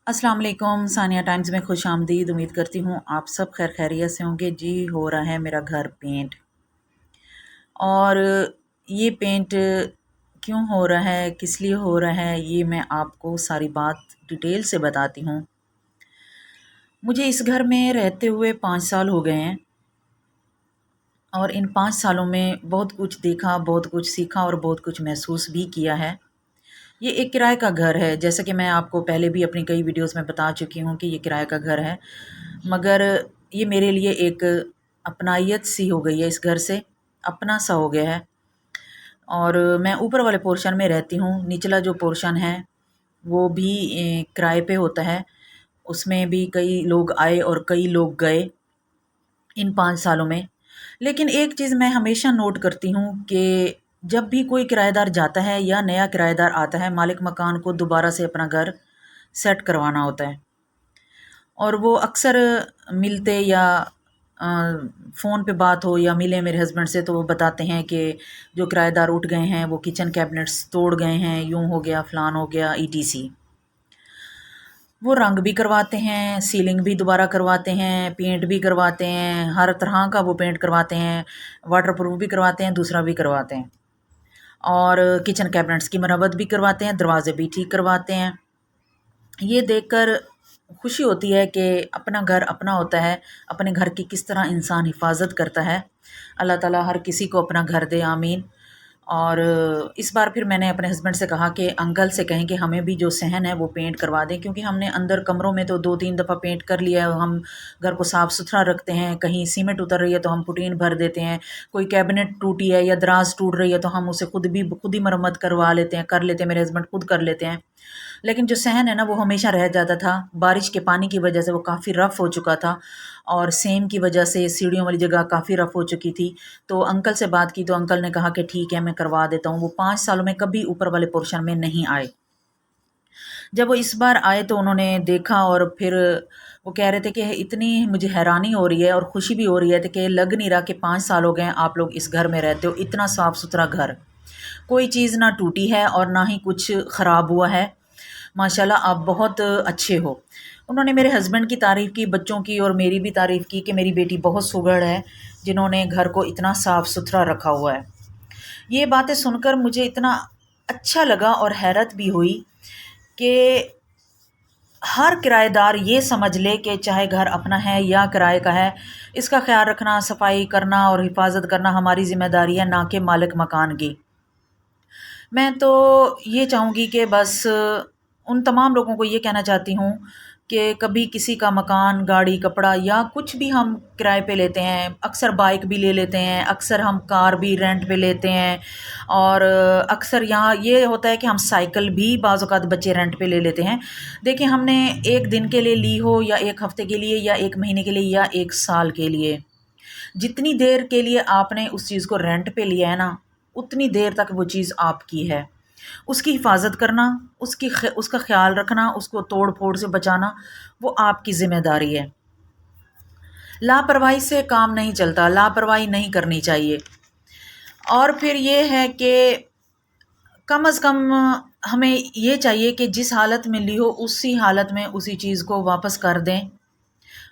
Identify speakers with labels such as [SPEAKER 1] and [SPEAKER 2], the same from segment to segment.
[SPEAKER 1] अस्सलाम वालेकुम। सानिया टाइम्स में खुश आमदीद। उम्मीद करती हूँ आप सब खैर खैरियत से होंगे। जी, हो रहा है मेरा घर पेंट। और ये पेंट क्यों हो रहा है, किस लिए हो रहा है, ये मैं आपको सारी बात डिटेल से बताती हूँ। मुझे इस घर में रहते हुए 5 साल हो गए हैं और इन 5 सालों में बहुत कुछ देखा, बहुत कुछ सीखा और बहुत कुछ महसूस भी किया है। ये एक किराए का घर है, जैसा कि मैं आपको पहले भी अपनी कई वीडियोस में बता चुकी हूँ कि ये किराए का घर है, मगर ये मेरे लिए एक अपनायत सी हो गई है। इस घर से अपना सा हो गया है। और मैं ऊपर वाले पोर्शन में रहती हूँ, निचला जो पोर्शन है वो भी किराए पे होता है। उसमें भी कई लोग आए और कई लोग गए इन 5 सालों में। लेकिन एक चीज़ मैं हमेशा नोट करती हूँ कि जब भी कोई किराएदार जाता है या नया किराएदार आता है, मालिक मकान को दोबारा से अपना घर सेट करवाना होता है। और वो अक्सर मिलते या फ़ोन पे बात हो या मिले मेरे हस्बैंड से, तो वो बताते हैं कि जो किराएदार उठ गए हैं वो किचन कैबिनेट्स तोड़ गए हैं, यूँ हो गया, फ़लान हो गया, ईटीसी। वो रंग भी करवाते हैं, सीलिंग भी दोबारा करवाते हैं, पेंट भी करवाते हैं, हर तरह का वो पेंट करवाते हैं, वाटरप्रूफ भी करवाते हैं, दूसरा भी करवाते हैं। और किचन कैबिनेट्स की मरम्मत भी करवाते हैं, दरवाजे भी ठीक करवाते हैं। ये देखकर खुशी होती है कि अपना घर अपना होता है। अपने घर की किस तरह इंसान हिफाजत करता है। अल्लाह ताला हर किसी को अपना घर दे, आमीन। और इस बार फिर मैंने अपने हस्बैंड से कहा कि अंकल से कहें कि हमें भी जो सहन है वो पेंट करवा दें, क्योंकि हमने अंदर कमरों में तो 2-3 दफ़ा पेंट कर लिया है। हम घर को साफ़ सुथरा रखते हैं, कहीं सीमेंट उतर रही है तो हम पुटीन भर देते हैं, कोई कैबिनेट टूटी है या दराज टूट रही है तो हम उसे खुद ही मरम्मत करवा लेते हैं, कर लेते हैं, मेरे हस्बैंड खुद कर लेते हैं। लेकिन जो सहन है ना वो हमेशा रह जाता था। बारिश के पानी की वजह से वो काफ़ी रफ़ हो चुका था और सेम की वजह से सीढ़ियों वाली जगह काफ़ी रफ़ हो चुकी थी। तो अंकल से बात की तो अंकल ने कहा कि ठीक है, मैं करवा देता हूँ। वो 5 सालों में कभी ऊपर वाले पोर्शन में नहीं आए। जब वो इस बार आए तो उन्होंने देखा और फिर वो कह रहे थे कि इतनी मुझे हैरानी हो रही है और खुशी भी हो रही है कि लग नहीं रहा कि 5 साल हो गए हैं आप लोग इस घर में रहते हो। इतना साफ़ सुथरा घर, कोई चीज़ ना टूटी है और ना ही कुछ ख़राब हुआ है। माशाल्लाह आप बहुत अच्छे हो। उन्होंने मेरे हस्बैंड की तारीफ़ की, बच्चों की और मेरी भी तारीफ़ की कि मेरी बेटी बहुत सुघड़ है, जिन्होंने घर को इतना साफ़ सुथरा रखा हुआ है। ये बातें सुनकर मुझे इतना अच्छा लगा और हैरत भी हुई कि हर किराएदार ये समझ ले कि चाहे घर अपना है या किराए का है, इसका ख्याल रखना, सफाई करना और हिफाजत करना हमारी ज़िम्मेदारी है, ना कि मालिक मकान की। मैं तो ये चाहूँगी कि बस उन तमाम लोगों को ये कहना चाहती हूँ कि कभी किसी का मकान, गाड़ी, कपड़ा या कुछ भी हम किराए पे लेते हैं, अक्सर बाइक भी ले लेते हैं, अक्सर हम कार भी रेंट पे लेते हैं और अक्सर यहाँ ये होता है कि हम साइकिल भी बाज़ औक़ात बच्चे रेंट पे ले लेते हैं। देखिए, हमने 1 दिन के लिए ली हो या 1 हफ़्ते के लिए या 1 महीने के लिए या 1 साल के लिए, जितनी देर के लिए आपने उस चीज़ को रेंट पे लिया है ना, उतनी देर तक वो चीज़ आपकी है। उसकी हिफाजत करना, उसका ख़्याल रखना, उसको तोड़-फोड़ से बचाना, वो आपकी ज़िम्मेदारी है। लापरवाही से काम नहीं चलता, लापरवाही नहीं करनी चाहिए। और फिर ये है कि कम से कम हमें ये चाहिए कि जिस हालत में ली हो, उसी हालत में उसी चीज़ को वापस कर दें।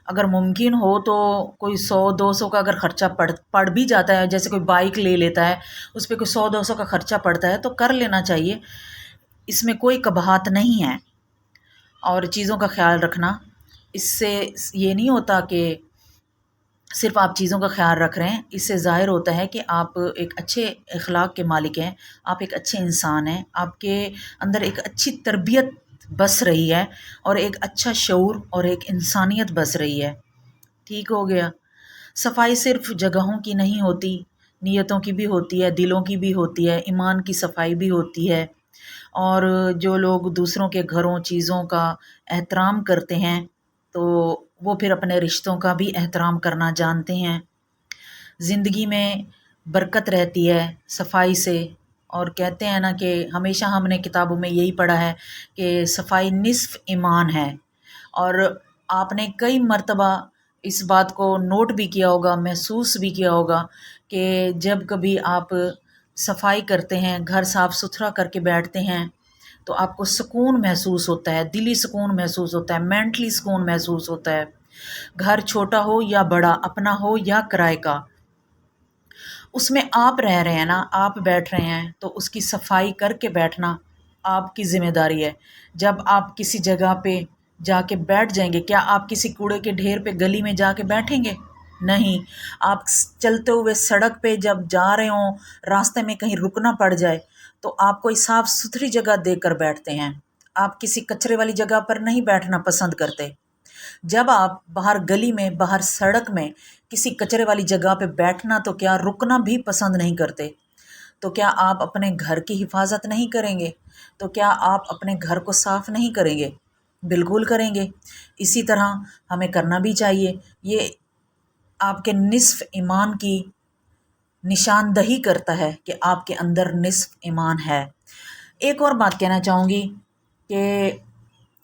[SPEAKER 1] अगर मुमकिन हो तो कोई 100-200 का अगर ख़र्चा पड़ भी जाता है, जैसे कोई बाइक ले लेता है, उस पे कोई 100-200 का ख़र्चा पड़ता है, तो कर लेना चाहिए। इसमें कोई कबहात नहीं है। और चीज़ों का ख़्याल रखना, इससे ये नहीं होता कि सिर्फ़ आप चीज़ों का ख़्याल रख रहे हैं, इससे ज़ाहिर होता है कि आप एक अच्छे अखलाक के मालिक हैं, आप एक अच्छे इंसान हैं, आपके अंदर एक अच्छी तरबियत बस रही है और एक अच्छा शऊर और एक इंसानियत बस रही है। ठीक हो गया। सफाई सिर्फ़ जगहों की नहीं होती, नीयतों की भी होती है, दिलों की भी होती है, ईमान की सफाई भी होती है। और जो लोग दूसरों के घरों, चीज़ों का एहतराम करते हैं, तो वो फिर अपने रिश्तों का भी एहतराम करना जानते हैं। ज़िंदगी में बरकत रहती है सफाई से। और कहते हैं ना कि हमेशा हमने किताबों में यही पढ़ा है कि सफाई निस्फ़ ईमान है। और आपने कई मर्तबा इस बात को नोट भी किया होगा, महसूस भी किया होगा कि जब कभी आप सफाई करते हैं, घर साफ़ सुथरा करके बैठते हैं, तो आपको सुकून महसूस होता है, दिली सुकून महसूस होता है, मेंटली सुकून महसूस होता है। घर छोटा हो या बड़ा, अपना हो या किराए का, उसमें आप रह रहे हैं ना, आप बैठ रहे हैं, तो उसकी सफाई करके बैठना आपकी ज़िम्मेदारी है। जब आप किसी जगह पे जाके बैठ जाएंगे, क्या आप किसी कूड़े के ढेर पे गली में जाके बैठेंगे? नहीं। आप चलते हुए सड़क पे जब जा रहे हों, रास्ते में कहीं रुकना पड़ जाए, तो आप कोई साफ़ सुथरी जगह देकर बैठते हैं। आप किसी कचरे वाली जगह पर नहीं बैठना पसंद करते। जब आप बाहर गली में, बाहर सड़क में किसी कचरे वाली जगह पे बैठना तो क्या रुकना भी पसंद नहीं करते, तो क्या आप अपने घर की हिफाजत नहीं करेंगे? तो क्या आप अपने घर को साफ़ नहीं करेंगे? बिल्कुल करेंगे। इसी तरह हमें करना भी चाहिए। ये आपके निस्फ़ ईमान की निशानदही करता है कि आपके अंदर निस्फ़ ईमान है। एक और बात कहना चाहूँगी कि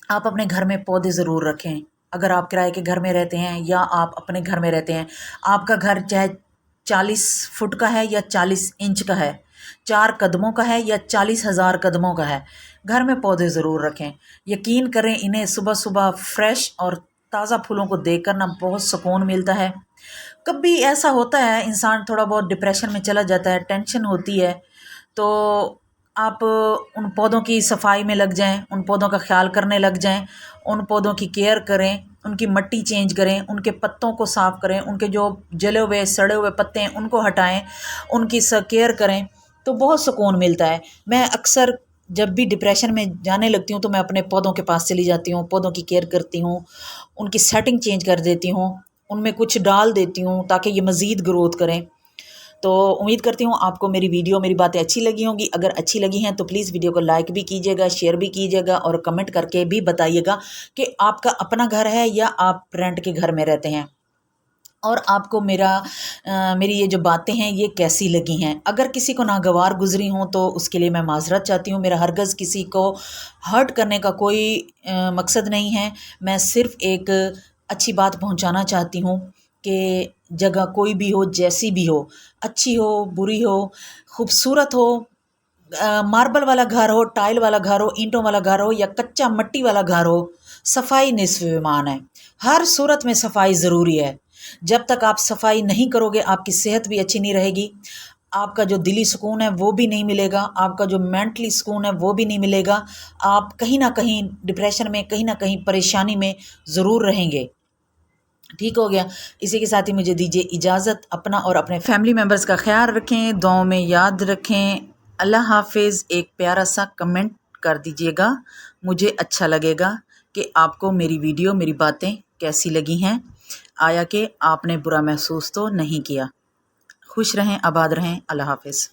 [SPEAKER 1] आप अपने घर में पौधे ज़रूर रखें। अगर आप किराए के घर में रहते हैं या आप अपने घर में रहते हैं, आपका घर चाहे 40 फुट का है या 40 इंच का है, 4 कदमों का है या 40,000 कदमों का है, घर में पौधे ज़रूर रखें। यकीन करें, इन्हें सुबह सुबह फ्रेश और ताज़ा फूलों को देखकर ना बहुत सुकून मिलता है। कभी ऐसा होता है इंसान थोड़ा बहुत डिप्रेशन में चला जाता है, टेंशन होती है, तो आप उन पौधों की सफाई में लग जाएं, उन पौधों का ख्याल करने लग जाएं, उन पौधों की केयर करें, उनकी मिट्टी चेंज करें, उनके पत्तों को साफ़ करें, उनके जो जले हुए सड़े हुए पत्ते हैं उनको हटाएं, उनकी केयर करें, तो बहुत सुकून मिलता है। मैं अक्सर जब भी डिप्रेशन में जाने लगती हूँ तो मैं अपने पौधों के पास चली जाती हूँ, पौधों की केयर करती हूँ, उनकी सेटिंग चेंज कर देती हूँ, उनमें कुछ डाल देती हूँ ताकि ये मज़ीद ग्रोथ करें। तो उम्मीद करती हूँ आपको मेरी वीडियो, मेरी बातें अच्छी लगी होंगी। अगर अच्छी लगी हैं तो प्लीज़ वीडियो को लाइक भी कीजिएगा, शेयर भी कीजिएगा और कमेंट करके भी बताइएगा कि आपका अपना घर है या आप रेंट के घर में रहते हैं, और आपको मेरी ये जो बातें हैं ये कैसी लगी हैं। अगर किसी को नागवार गुजरी हों तो उसके लिए मैं माज़रत चाहती हूँ। मेरा हरगज़ किसी को हर्ट करने का कोई मकसद नहीं है। मैं सिर्फ़ एक अच्छी बात पहुँचाना चाहती हूँ कि जगह कोई भी हो, जैसी भी हो, अच्छी हो, बुरी हो, खूबसूरत हो, मार्बल वाला घर हो, टाइल वाला घर हो, ईंटों वाला घर हो या कच्चा मिट्टी वाला घर हो, सफाई निस्फ़ ईमान है। हर सूरत में सफाई ज़रूरी है। जब तक आप सफाई नहीं करोगे, आपकी सेहत भी अच्छी नहीं रहेगी, आपका जो दिली सुकून है वो भी नहीं मिलेगा, आपका जो मेंटली सुकून है वो भी नहीं मिलेगा। आप कहीं ना कहीं डिप्रेशन में, कहीं ना कहीं परेशानी में ज़रूर रहेंगे। ठीक हो गया। इसी के साथ ही मुझे दीजिए इजाज़त। अपना और अपने फैमिली मेम्बर्स का ख्याल रखें, दुआओं में याद रखें। अल्लाह हाफिज़। एक प्यारा सा कमेंट कर दीजिएगा, मुझे अच्छा लगेगा कि आपको मेरी वीडियो, मेरी बातें कैसी लगी हैं। आया कि आपने बुरा महसूस तो नहीं किया। खुश रहें, आबाद रहें। अल्लाह हाफिज़।